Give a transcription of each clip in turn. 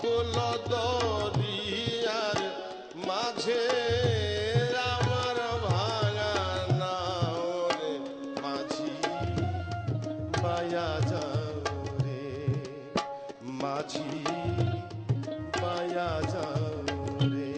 অকুল দরিয়ার মাঝে আমার ভাঙা নাও রে মাঝি পায়া যাও রে মাঝি পায়া যাও রে।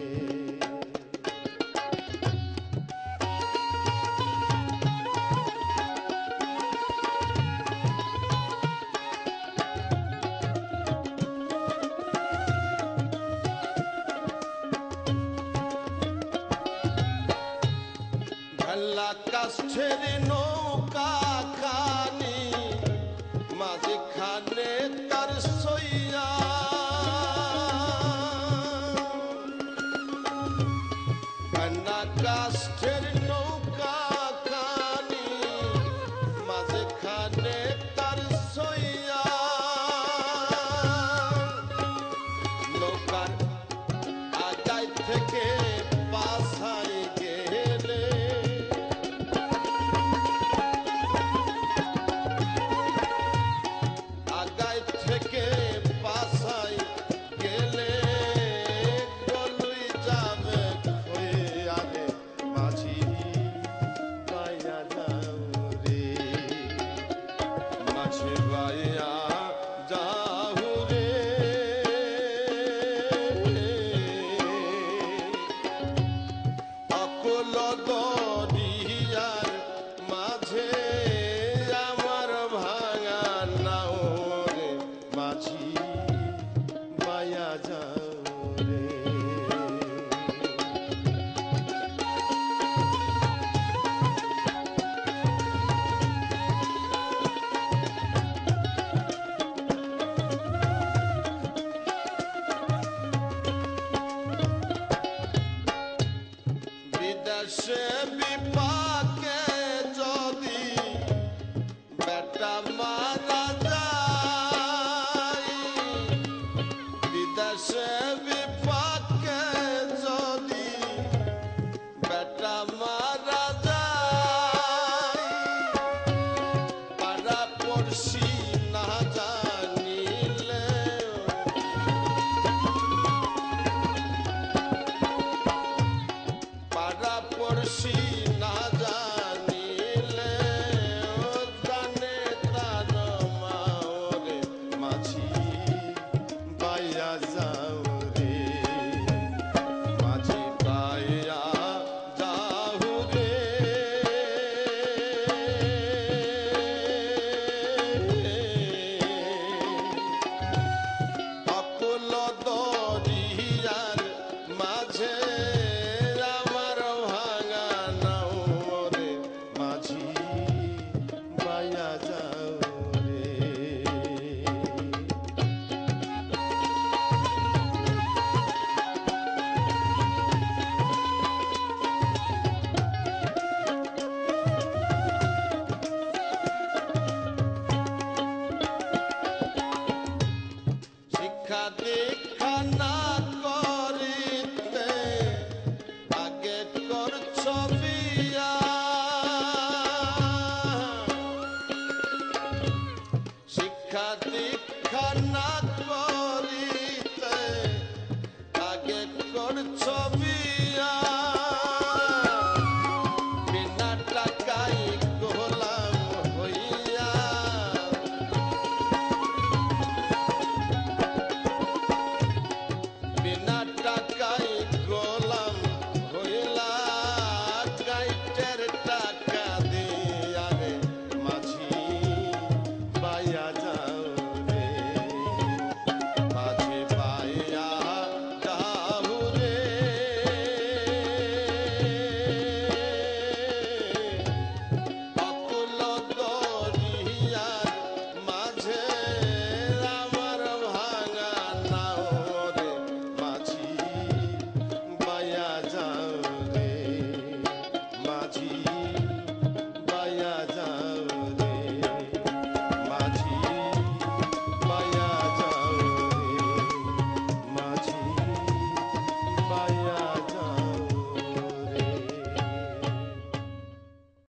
কাষ্ঠের নৌকা খানি মাঝখানে তার সইয়া কাষ্ঠের নৌকা খানি মাঝখানে তার সইয়া নৌকার আগাই থেকে পাশাই গেলে থেকে পাশাই গেলে গলুই যাবে আরে মাঝি পাইয়া যাও রে মাঝি পাইয়া যাও রে। অকুল দরিয়ার মাঝে আমার ভাঙা নাও রে মাঝি পাইয়া যাও রে। বিদেশে বিপাকে যদি বেটা মারা যায় বিদেশে বিপাকে যদি বেটা মারা যায় পাড়া পড়শি না জানিলে পাড়া পড়শি না জানিলে জানে তার মাও রে মাঝি পাইয়া যাও রে মাঝি পাইয়া যাও রে। অকুল দরিয়ার মাঝে আমার ভাঙা নাও রে মাঝি পাইয়া যাও রে। শিক্ষা দীক্ষা না করিতে আগে করছ বিয়া শিক্ষা দীক্ষা